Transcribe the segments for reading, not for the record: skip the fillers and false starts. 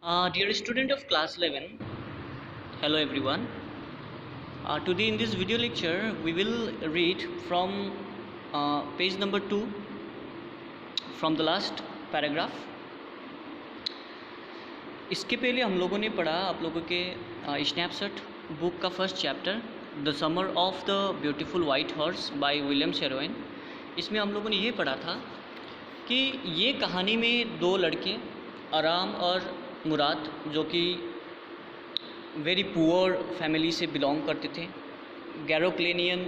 Dear student of class 11, hello everyone. Today in this video lecture we will read from page number 2 from the last paragraph. इसके पहले हम लोगों ने पढ़ा आप लोगों के स्नैपशॉट बुक का first chapter the summer of the beautiful white horse by William Saroyan. इसमें हम लोगों ने ये पढ़ा था कि ये कहानी में दो लड़के आराम और मुराद जो कि वेरी पुअर फैमिली से बिलोंग करते थे, गैरोक्लेनियन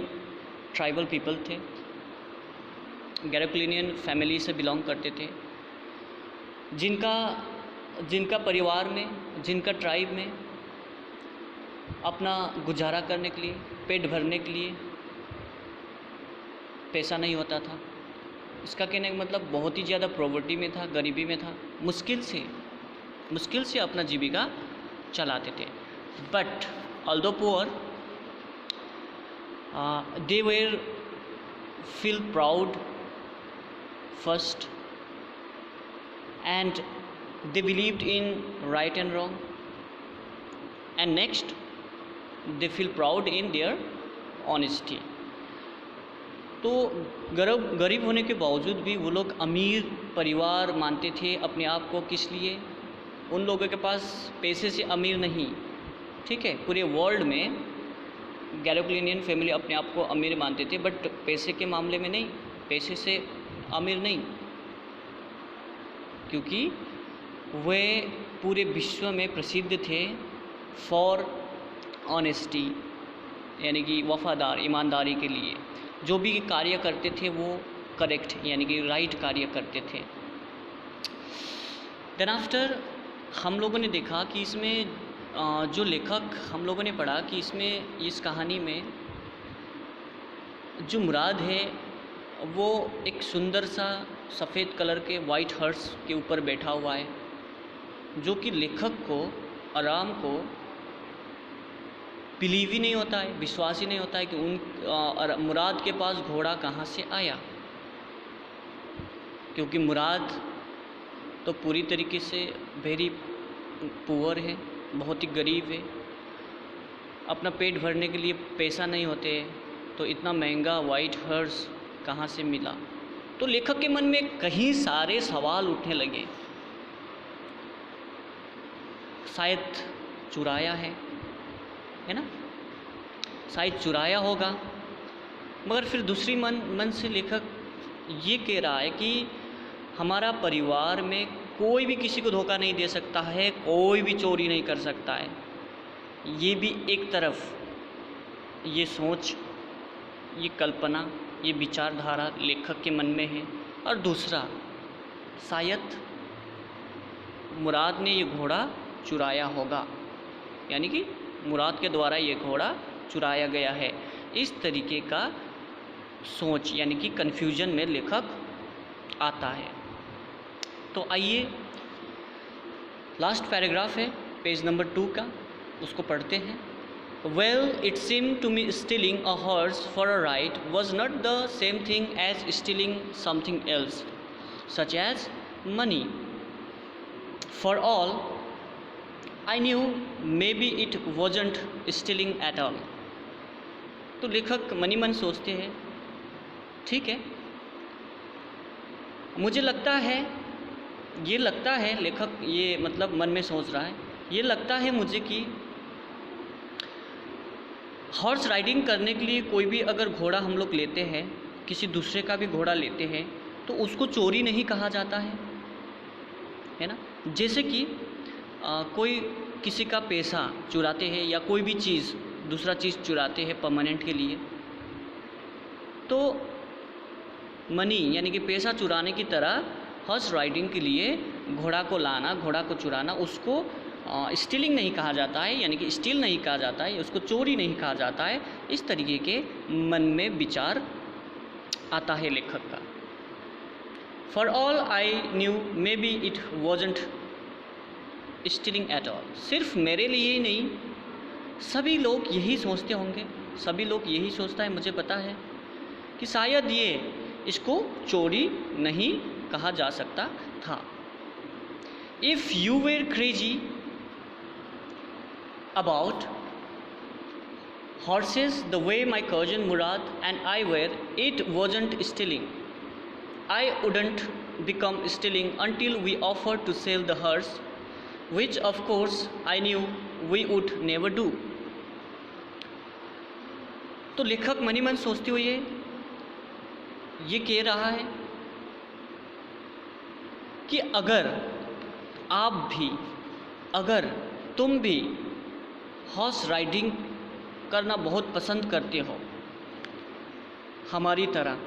ट्राइबल पीपल थे, गैरोक्लेनियन फैमिली से बिलोंग करते थे, जिनका परिवार में, जिनका ट्राइब में अपना गुजारा करने के लिए, पेट भरने के लिए पैसा नहीं होता था। इसका कहने का मतलब बहुत ही ज़्यादा पॉवर्टी में था, गरीबी में था, मुश्किल से अपना जीविका चलाते थे। But although poor they were feel proud first and they believed in right and wrong, and next they feel proud in their honesty। तो गरीब होने के बावजूद भी वो लोग अमीर परिवार मानते थे अपने आप को। किस लिए? उन लोगों के पास पैसे से अमीर नहीं, ठीक है, पूरे वर्ल्ड में गैरोक्लेनियन फैमिली अपने आप को अमीर मानते थे, बट पैसे के मामले में नहीं, पैसे से अमीर नहीं, क्योंकि वे पूरे विश्व में प्रसिद्ध थे फॉर ऑनेस्टी, यानी कि वफ़ादार, ईमानदारी के लिए। जो भी कार्य करते थे वो करेक्ट यानी कि राइट कार्य करते थे। देन आफ्टर हम लोगों ने देखा कि इसमें जो लेखक हम लोगों ने पढ़ा कि इसमें इस कहानी में जो मुराद है वो एक सुंदर सा सफ़ेद कलर के वाइट हॉर्स के ऊपर बैठा हुआ है, जो कि लेखक को, आराम को बिलीव ही नहीं होता है, विश्वास ही नहीं होता है कि मुराद के पास घोड़ा कहाँ से आया, क्योंकि मुराद तो पूरी तरीके से वेरी पुअर है, बहुत ही गरीब है, अपना पेट भरने के लिए पैसा नहीं होते, तो इतना महंगा वाइट हॉर्स कहाँ से मिला। तो लेखक के मन में कई सारे सवाल उठने लगे। शायद चुराया है ना, शायद चुराया होगा। मगर फिर दूसरी मन से लेखक ये कह रहा है कि हमारा परिवार में कोई भी किसी को धोखा नहीं दे सकता है, कोई भी चोरी नहीं कर सकता है। ये भी एक तरफ ये सोच, ये कल्पना, ये विचारधारा लेखक के मन में है, और दूसरा शायद मुराद ने ये घोड़ा चुराया होगा, यानी कि मुराद के द्वारा ये घोड़ा चुराया गया है। इस तरीके का सोच यानी कि कन्फ्यूजन में लेखक आता है। तो आइए लास्ट पैराग्राफ है पेज नंबर 2 का, उसको पढ़ते हैं। Well it seem to me stealing a horse for a ride was not the same thing as stealing something else such as money. For all I knew maybe it wasn't stealing at all। तो लेखक money मन सोचते हैं, ठीक है, मुझे लगता है, ये लगता है, लेखक ये मतलब मन में सोच रहा है, ये लगता है मुझे कि हॉर्स राइडिंग करने के लिए कोई भी अगर घोड़ा हम लोग लेते हैं, किसी दूसरे का भी घोड़ा लेते हैं, तो उसको चोरी नहीं कहा जाता है ना। जैसे कि कोई किसी का पैसा चुराते हैं या कोई भी चीज़, दूसरा चीज़ चुराते हैं परमानेंट के लिए, तो मनी यानी कि पैसा चुराने की तरह हॉर्स राइडिंग के लिए घोड़ा को लाना, घोड़ा को चुराना, उसको स्टीलिंग नहीं कहा जाता है, यानी कि स्टील नहीं कहा जाता है, उसको चोरी नहीं कहा जाता है। इस तरीके के मन में विचार आता है लेखक का। For all I knew may be it wasn't stealing at all. सिर्फ मेरे लिए ही नहीं, सभी लोग यही सोचते होंगे, सभी लोग यही सोचता है, मुझे पता है कि शायद इसको चोरी नहीं कहा जा सकता था। If you were crazy about horses the way my cousin Murad and I were, it wasn't stealing. I wouldn't become stealing until we offered to sell the horse, which of course I knew we would never do. तो लेखक money मन सोचते हुए ये कह रहा है कि अगर आप भी, अगर तुम भी हॉर्स राइडिंग करना बहुत पसंद करते हो हमारी तरह,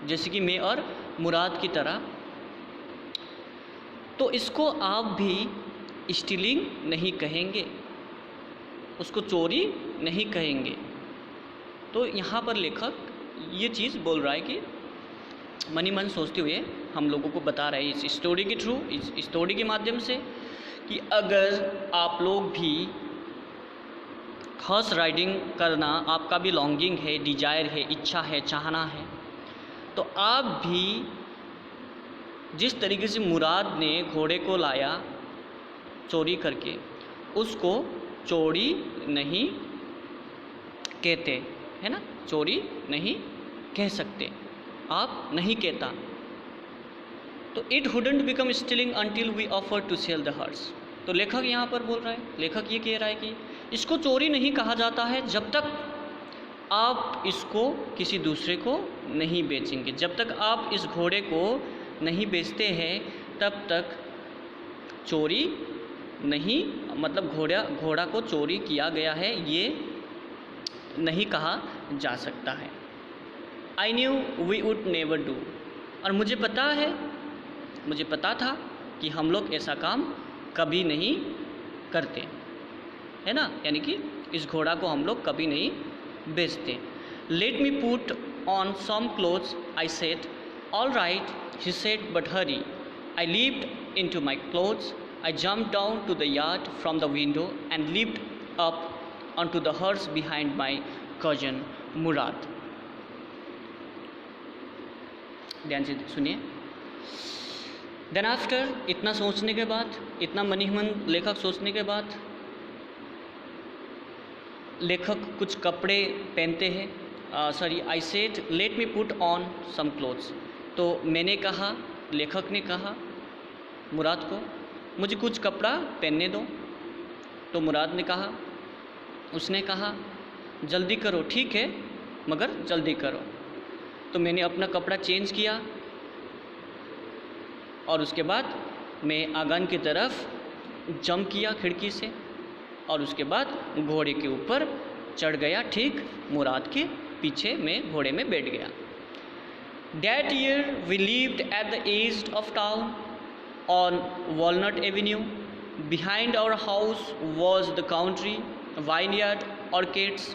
जैसे कि मैं और मुराद की तरह, तो इसको आप भी स्टीलिंग नहीं कहेंगे, उसको चोरी नहीं कहेंगे। तो यहाँ पर लेखक ये चीज़ बोल रहा है कि मनी मन सोचते हुए हम लोगों को बता रहे हैं इस स्टोरी के थ्रू, इस स्टोरी के माध्यम से, कि अगर आप लोग भी हॉर्स राइडिंग करना आपका भी लॉन्गिंग है, डिजायर है, इच्छा है, चाहना है, तो आप भी जिस तरीके से मुराद ने घोड़े को लाया चोरी करके, उसको चोरी नहीं कहते, है ना, चोरी नहीं कह सकते, आप नहीं कहता। तो it wouldn't become stealing until we offer to sell the horse. तो लेखक यहाँ पर बोल रहा है, लेखक ये कह रहा है कि इसको चोरी नहीं कहा जाता है जब तक आप इसको किसी दूसरे को नहीं बेचेंगे। जब तक आप इस घोड़े को नहीं बेचते हैं तब तक चोरी नहीं, मतलब घोड़ा को चोरी किया गया है ये नहीं कहा जा सकता है। I knew we would never do, और मुझे पता था कि हम लोग ऐसा काम कभी नहीं करते, है ना, यानी कि इस घोड़ा को हम लोग कभी नहीं बेचते। Let me put on some clothes I said. All right he said but hurry. I leaped into my clothes. I jump down to the yard from the window and leaped up onto the horse behind my cousin Mourad. ध्यान से सुनिए। Then after, इतना सोचने के बाद, इतना मनीमन लेखक सोचने के बाद लेखक कुछ कपड़े पहनते हैं। Sorry, I said let me put on some clothes. तो मैंने कहा, लेखक ने कहा मुराद को, मुझे कुछ कपड़ा पहनने दो। तो मुराद ने कहा, उसने कहा जल्दी करो, ठीक है मगर जल्दी करो। तो मैंने अपना कपड़ा चेंज किया और उसके बाद मैं आंगन की तरफ जंप किया खिड़की से, और उसके बाद घोड़े के ऊपर चढ़ गया। ठीक मुराद के पीछे मैं घोड़े में बैठ गया। That year we lived at the east of town on Walnut Avenue. Behind our house was the country, vineyard, orchards,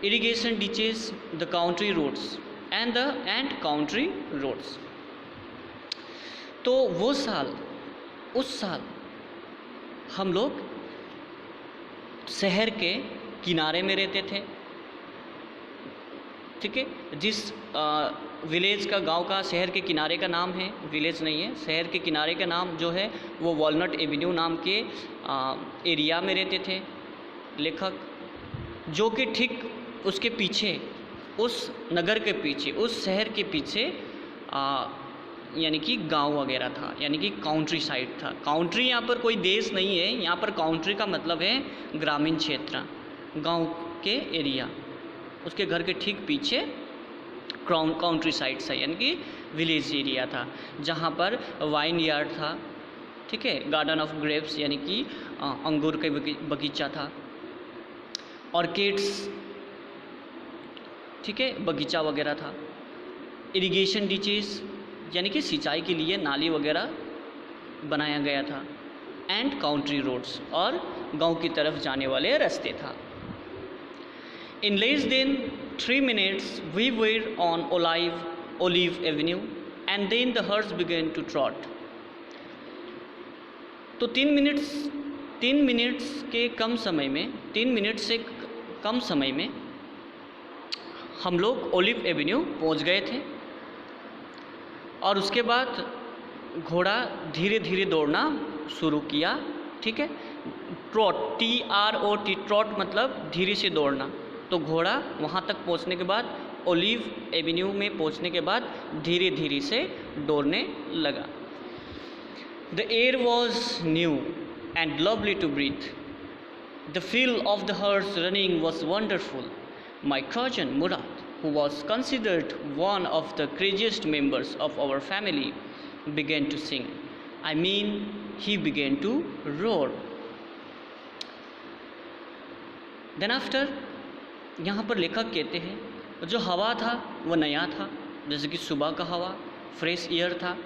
irrigation ditches, the country roads and country roads. तो वो साल, उस साल हम लोग शहर के किनारे में रहते थे, ठीक है। जिस विलेज का, गांव का, शहर के किनारे का नाम है, विलेज नहीं है, शहर के किनारे का नाम जो है वो वॉलनट एवेन्यू नाम के एरिया में रहते थे लेखक, जो कि ठीक उसके पीछे, उस नगर के पीछे, उस शहर के पीछे यानी कि गांव वगैरह था, यानी कि काउंट्री साइड था। काउंट्री यहाँ पर कोई देश नहीं है, यहाँ पर काउंट्री का मतलब है ग्रामीण क्षेत्र, गांव के एरिया। उसके घर के ठीक पीछे काउंट्री साइड था, यानी कि विलेज एरिया था, जहाँ पर वाइन यार्ड था, ठीक है, गार्डन ऑफ ग्रेप्स यानी कि अंगूर का बगीचा था, ऑर्किड्स, ठीक है, बगीचा वगैरह था, इरिगेशन डिचेस यानी कि सिंचाई के लिए नाली वगैरह बनाया गया था, एंड काउंट्री रोड्स और गांव की तरफ जाने वाले रास्ते था। In less than 3 minutes we were on Olive Avenue and then the horse began to trot. तो 3 मिनट्स के कम समय में, 3 मिनट से कम समय में हम लोग ओलिव एवेन्यू पहुंच गए थे, और उसके बाद घोड़ा धीरे धीरे दौड़ना शुरू किया, ठीक है। ट्रॉट, TROT, ट्रॉट मतलब धीरे से दौड़ना। तो घोड़ा वहाँ तक पहुँचने के बाद, ओलिव एवेन्यू में पहुँचने के बाद धीरे धीरे से दौड़ने लगा। The air was new and lovely to breathe. The feel of the horse running was wonderful. My cousin Murad, who was considered one of the craziest members of our family, began to sing. I mean, he began to roar. Then after, यहाँ पर लेखक कहते हैं जो हवा था वो नया था, जैसे कि सुबह का हवा, फ्रेश एयर था,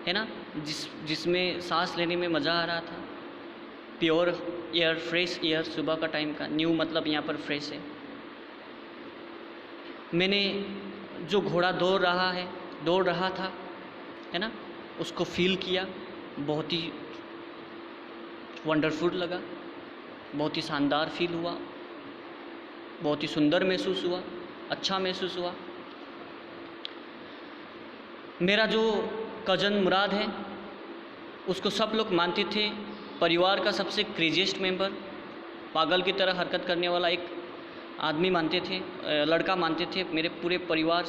है ना, जिसमें सांस लेने में मज़ा आ रहा था। प्योर एयर, फ्रेश एयर सुबह का टाइम का। न्यू मतलब यहाँ पर फ्रेश है। मैंने जो घोड़ा दौड़ रहा था, है ना, उसको फील किया, बहुत ही वंडरफुल लगा, बहुत ही शानदार फील हुआ, बहुत ही सुंदर महसूस हुआ, अच्छा महसूस हुआ। मेरा जो कज़न मुराद है उसको सब लोग मानते थे परिवार का सबसे क्रेजीस्ट मेंबर, पागल की तरह हरकत करने वाला एक आदमी मानते थे, लड़का मानते थे मेरे पूरे परिवार,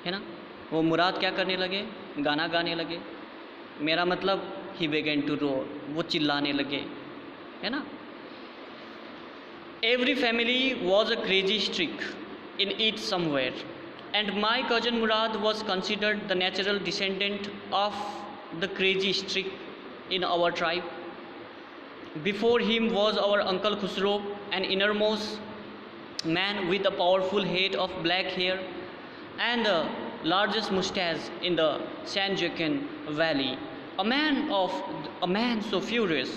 है ना। वो मुराद क्या करने लगे, गाना गाने लगे। मेरा मतलब ही बेगन टू रोर, वो चिल्लाने लगे, है ना। Every family was a crazy streak in it somewhere, and my cousin Murad was considered the natural descendant of the crazy streak in our tribe. Before him was our uncle Khusro, an innermost man with a powerful head of black hair and the largest mustache in the San Joaquin Valley. A man so furious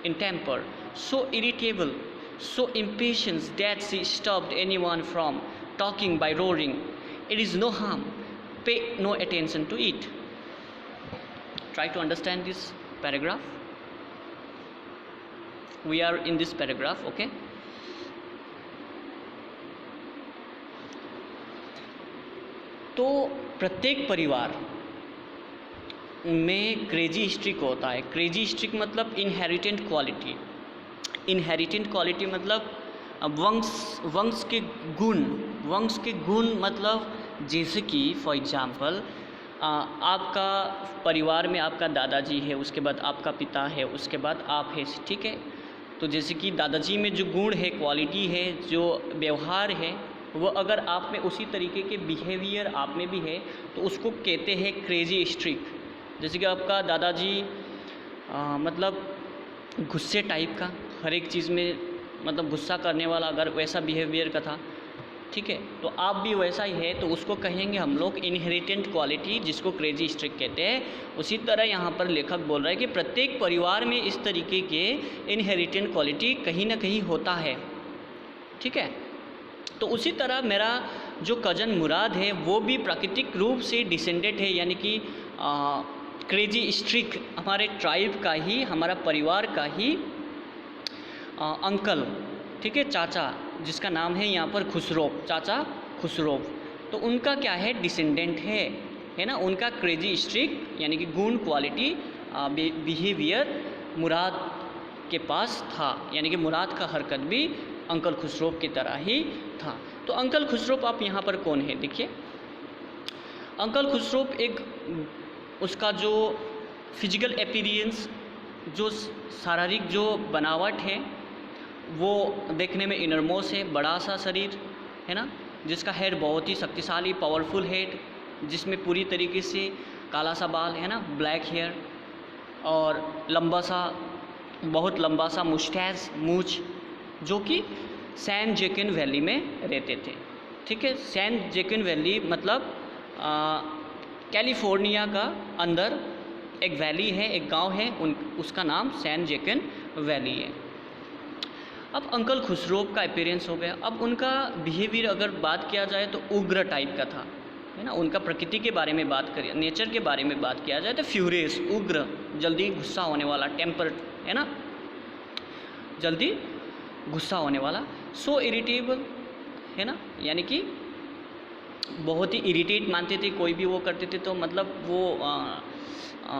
in temper, so irritable, so impatient that she stopped anyone from talking by roaring. It is no harm. Pay no attention to it. Try to understand this paragraph. We are in this paragraph, okay? तो प्रत्येक परिवार में crazy streak होता है। Crazy streak मतलब inherent quality. Inherent quality मतलब वंश के गुण मतलब जैसे कि फॉर एग्जांपल आपका परिवार में आपका दादाजी है, उसके बाद आपका पिता है, उसके बाद आप है, ठीक है। तो जैसे कि दादाजी में जो गुण है, क्वालिटी है, जो व्यवहार है, वो अगर आप में उसी तरीके के बिहेवियर आप में भी है तो उसको कहते हैं क्रेजी स्ट्रिक। जैसे कि आपका दादाजी मतलब गुस्से टाइप का, हर एक चीज़ में मतलब गुस्सा करने वाला, अगर वैसा बिहेवियर का था, ठीक है, तो आप भी वैसा ही है, तो उसको कहेंगे हम लोग इनहेरिटेंट क्वालिटी, जिसको क्रेजी स्ट्रिक कहते हैं। उसी तरह यहाँ पर लेखक बोल रहा है कि प्रत्येक परिवार में इस तरीके के इनहेरिटेंट क्वालिटी कहीं ना कहीं होता है, ठीक है। तो उसी तरह मेरा जो कज़न मुराद है वो भी प्राकृतिक रूप से डिसेंडेंट है, यानी कि क्रेजी स्ट्रिक हमारे ट्राइब का ही, हमारा परिवार का ही अंकल, ठीक है, चाचा, जिसका नाम है यहाँ पर खुसरोव, चाचा खुसरोव, तो उनका क्या है, डिसेंडेंट है ना। उनका क्रेजी स्ट्रिक यानी कि गुण, क्वालिटी, बिहेवियर मुराद के पास था, यानी कि मुराद का हरकत भी अंकल खुसरोव की तरह ही था। तो अंकल खुसरोव आप यहाँ पर कौन है, देखिए। अंकल खुसरोव एक उसका जो फिजिकल अपीयरेंस, जो शारीरिक जो बनावट है, वो देखने में इनरमोस है, बड़ा सा शरीर है ना, जिसका हेड बहुत ही शक्तिशाली, पावरफुल हेड, जिसमें पूरी तरीके से काला सा बाल है ना, ब्लैक हेयर, और लंबा सा, बहुत लंबा सा मुस्टैच, मूछ, जो कि सैन जोकिन वैली में रहते थे, ठीक है। सैन जोकिन वैली मतलब कैलिफोर्निया का अंदर एक वैली है, एक गांव है, उसका नाम सैन जोकिन वैली है। अब अंकल खुसरोव का अपीयरेंस हो गया। अब उनका बिहेवियर अगर बात किया जाए तो उग्र टाइप का था, है ना। उनका प्रकृति के बारे में बात करिए, नेचर के बारे में बात किया जाए तो फ्यूरियस, उग्र, जल्दी गुस्सा होने वाला, टेम्पर्ड, है ना, जल्दी गुस्सा होने वाला, सो इरिटेबल, है ना, यानी कि बहुत ही इरिटेट मानते थे, कोई भी वो करते थे तो मतलब वो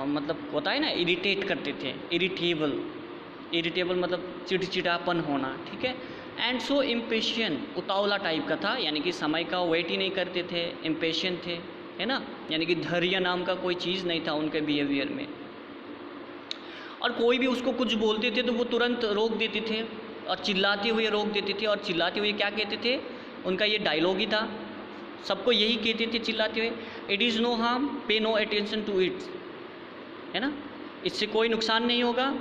मतलब होता है ना, इरिटेट करते थे, इरिटेबल मतलब चिड़चिड़ापन होना, ठीक है। एंड सो इम्पेशियंट, उतावला टाइप का था, यानी कि समय का वेट ही नहीं करते थे, इम्पेशियंट थे, है ना, यानी कि धैर्य नाम का कोई चीज़ नहीं था उनके बिहेवियर में। और कोई भी उसको कुछ बोलते थे तो वो तुरंत रोक देते थे और चिल्लाते हुए रोक देते थे। और चिल्लाते हुए क्या कहते थे, उनका ये डायलॉग ही था, सबको यही कहते थे चिल्लाते हुए, it is no harm, pay no attention to it, है ना, इससे कोई नुकसान नहीं होगा,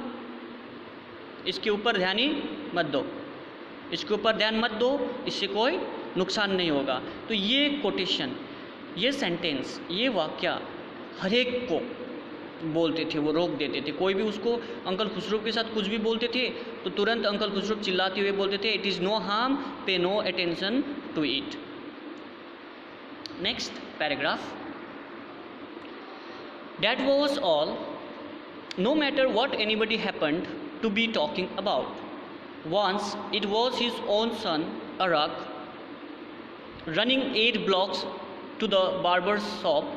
इसके ऊपर ध्यान ही मत दो, इसके ऊपर ध्यान मत दो, इससे कोई नुकसान नहीं होगा। तो ये कोटेशन, ये सेंटेंस, ये वाक्य हर एक को बोलते थे, वो रोक देते थे। कोई भी उसको अंकल खुसरो के साथ कुछ भी बोलते थे तो तुरंत अंकल खुसरो चिल्लाते हुए बोलते थे, it is no harm, pay no attention to it. Next paragraph, that was all, no matter what anybody happened to be talking about, once it was his own son Arak running 8 blocks to the barber's shop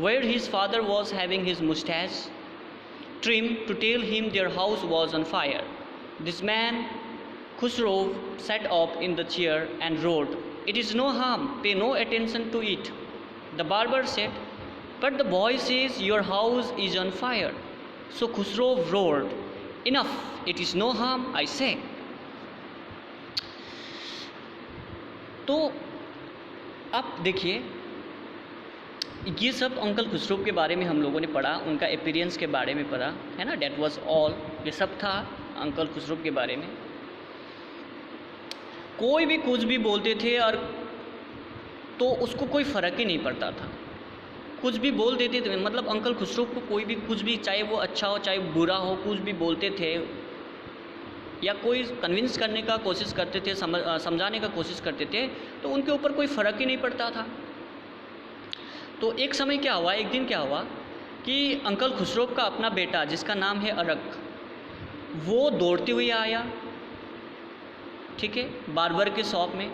where his father was having his mustache trimmed to tell him their house was on fire. This man Khusro sat up in the chair and roared, it is no harm, pay no attention to it. The barber said, but the boy says your house is on fire. So Khusro roared, enough, it is no harm, I say. तो अब देखिए, ये सब uncle Khusro के बारे में हम लोगों ने पढ़ा, उनका अपीयरेंस के बारे में पढ़ा, है ना, डेट वाज ऑल, ये सब था अंकल खुसरो के बारे में। कोई भी कुछ भी बोलते थे और तो उसको कोई फ़र्क ही नहीं पड़ता था, कुछ भी बोल देते थे, मतलब अंकल खुसरो को कोई भी कुछ भी, चाहे वो अच्छा हो चाहे बुरा हो, कुछ भी बोलते थे या कोई कन्विंस करने का कोशिश करते थे, समझाने का कोशिश करते थे, तो उनके ऊपर कोई फ़र्क ही नहीं पड़ता था। तो एक समय क्या हुआ, एक दिन क्या हुआ कि अंकल खुसरो का अपना बेटा जिसका नाम है अरक, वो दौड़ते हुए आया, ठीक है, बार्बर के शॉप में,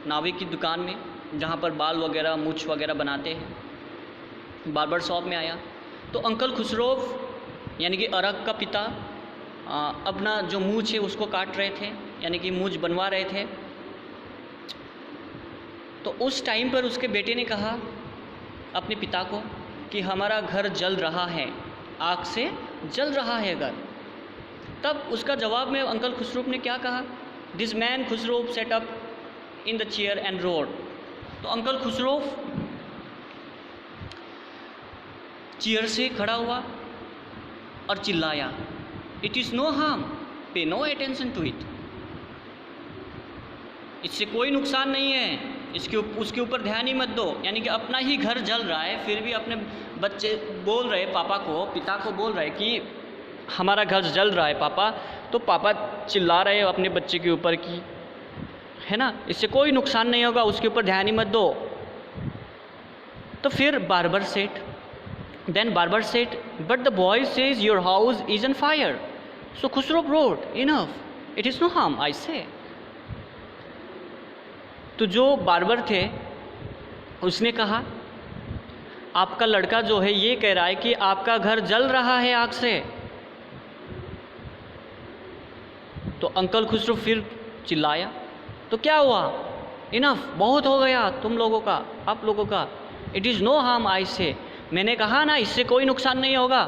नावी की दुकान में, जहाँ पर बाल वगैरह मूछ वगैरह बनाते हैं, बार्बर शॉप में आया। तो अंकल खुसरो यानी कि अरक का पिता अपना जो मूछ है उसको काट रहे थे, यानी कि मूछ बनवा रहे थे। तो उस टाइम पर उसके बेटे ने कहा अपने पिता को कि हमारा घर जल रहा है, आग से जल रहा है घर। तब उसका जवाब में अंकल खुसरो ने क्या कहा, this man Khusro set up in the chair and road. तो अंकल खुसरो चेयर से खड़ा हुआ और चिल्लाया, it is no harm, pay no attention to it, इससे कोई नुकसान नहीं है, उसके ऊपर ध्यान ही मत दो। यानी कि अपना ही घर जल रहा है, फिर भी अपने बच्चे बोल रहे पापा को, पिता को बोल रहे कि हमारा घर जल रहा है पापा, तो पापा चिल्ला रहे अपने बच्चे के ऊपर कि, है ना, इससे कोई नुकसान नहीं होगा, उसके ऊपर ध्यान ही मत दो। तो फिर barber said, then barber said, but the boy says your house is on fire. So Khosrove roared, enough, it is no harm, I say. तो जो बार्बर थे उसने कहा, आपका लड़का जो है ये कह रहा है कि आपका घर जल रहा है आग से। तो अंकल खुसरो फिर चिल्लाया, तो क्या हुआ, इनफ, बहुत हो गया तुम लोगों का, आप लोगों का, it is no harm, I से, मैंने कहा ना इससे कोई नुकसान नहीं होगा।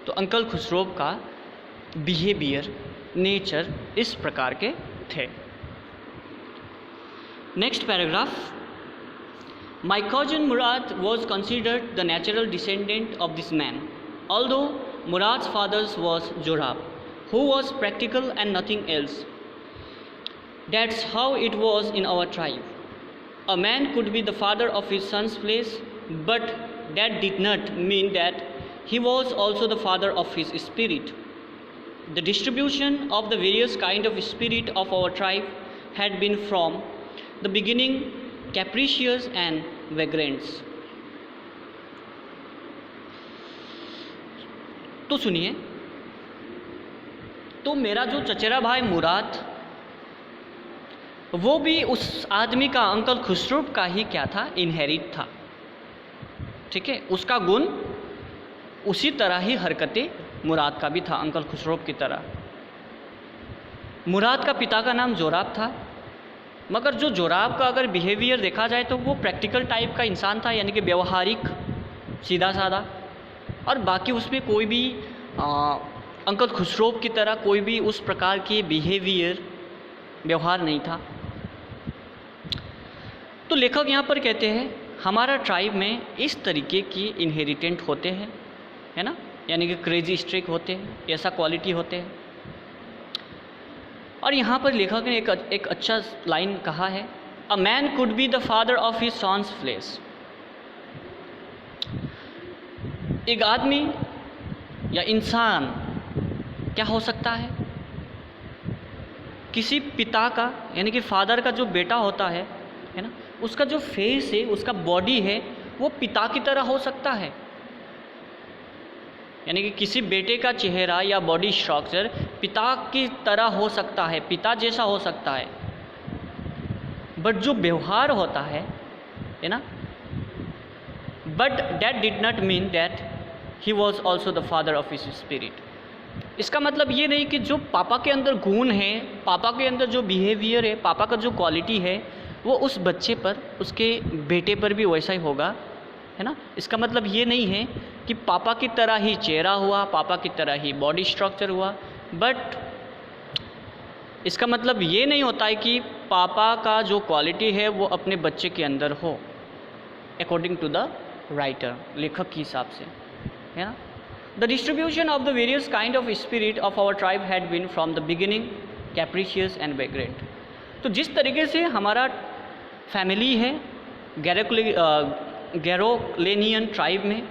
तो अंकल खुसरो का बिहेवियर, नेचर इस प्रकार के थे। Next paragraph, my cousin Mourad was considered the natural descendant of this man, although Mourad's father's was Zorab, who was practical and nothing else. That's how it was in our tribe. A man could be the father of his son's place, but that did not mean that he was also the father of his spirit. The distribution of the various kind of spirit of our tribe had been from the beginning capricious and vagrant. तो सुनिए, तो मेरा जो चचेरा भाई मुराद वो भी उस आदमी का, अंकल खुसरो का ही क्या था, इनहेरिट था। ठीक है, उसका गुण उसी तरह ही हरकतें मुराद का भी था, अंकल खुसरो की तरह। मुराद का पिता का नाम जोराब था, मगर जो जोराब का अगर बिहेवियर देखा जाए तो वो प्रैक्टिकल टाइप का इंसान था, यानी कि व्यवहारिक, सीधा साधा, और बाकी उसमें कोई भी अंकल खुसरो की तरह कोई भी उस प्रकार के बिहेवियर, व्यवहार नहीं था। तो लेखक यहाँ पर कहते हैं हमारा ट्राइब में इस तरीके की इनहेरिटेंट होते हैं, है ना, यानी कि क्रेजी स्ट्रिक होते हैं, ऐसा क्वालिटी होते हैं। और यहाँ पर लेखक ने एक अच्छा लाइन कहा है, a man could be the father of his son's flesh. एक आदमी या इंसान क्या हो सकता है, किसी पिता का, यानी कि फादर का जो बेटा होता है ना, उसका जो फेस है, उसका बॉडी है, वो पिता की तरह हो सकता है। यानी कि किसी बेटे का चेहरा या बॉडी स्ट्रक्चर पिता की तरह हो सकता है, पिता जैसा हो सकता है, बट जो व्यवहार होता है ना, but that did not mean that he was also the father of his spirit. इसका मतलब ये नहीं कि जो पापा के अंदर गुण है, पापा के अंदर जो बिहेवियर है, पापा का जो क्वालिटी है, वो उस बच्चे पर, उसके बेटे पर भी वैसा ही होगा, है ना। इसका मतलब ये नहीं है कि पापा की तरह ही चेहरा हुआ, पापा की तरह ही बॉडी स्ट्रक्चर हुआ, बट इसका मतलब ये नहीं होता है कि पापा का जो क्वालिटी है वो अपने बच्चे के अंदर हो, अकॉर्डिंग टू द राइटर, लेखक के हिसाब से, है ना। The distribution of the various kind of spirit of our tribe had been from the beginning capricious and vagrant। तो जिस तरीके से हमारा फैमिली है गैरोलेनियन ट्राइब में,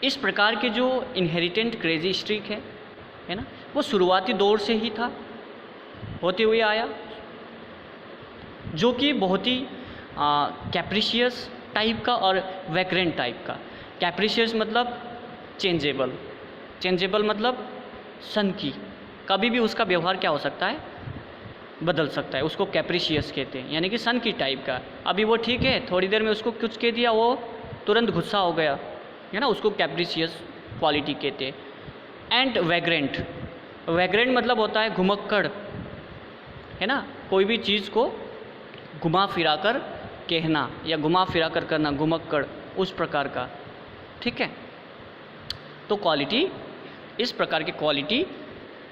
इस प्रकार के जो इनहेरिटेंट क्रेजी स्ट्रिक है ना, वो शुरुआती दौर से ही था, होते हुए आया, जो कि बहुत ही कैप्रिशियस टाइप का और वैग्रेंट टाइप का। कैप्रिशियस मतलब चेंजेबल, चेंजेबल मतलब सन की, कभी भी उसका व्यवहार क्या हो सकता है, बदल सकता है, उसको कैप्रिशियस कहते हैं, यानी कि सन की टाइप का। अभी वो ठीक है, थोड़ी देर में उसको कुछ कह दिया, वो तुरंत गुस्सा हो गया, है ना, उसको कैप्रिशियस क्वालिटी कहते हैं। एंड वैग्रेंट, वैग्रेंट मतलब होता है घुमक्कड़, है ना, कोई भी चीज़ को घुमा फिरा कर कहना या घुमा फिरा कर करना, घुमक्कड़, उस प्रकार का। ठीक है, तो क्वालिटी, इस प्रकार की क्वालिटी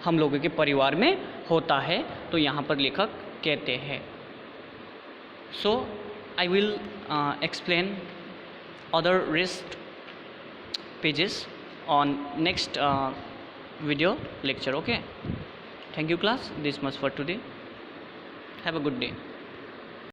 हम लोगों के परिवार में होता है, तो यहाँ पर लेखक कहते हैं। So I will explain other rest pages on next video lecture. Okay, thank you class, this much for today, have a good day.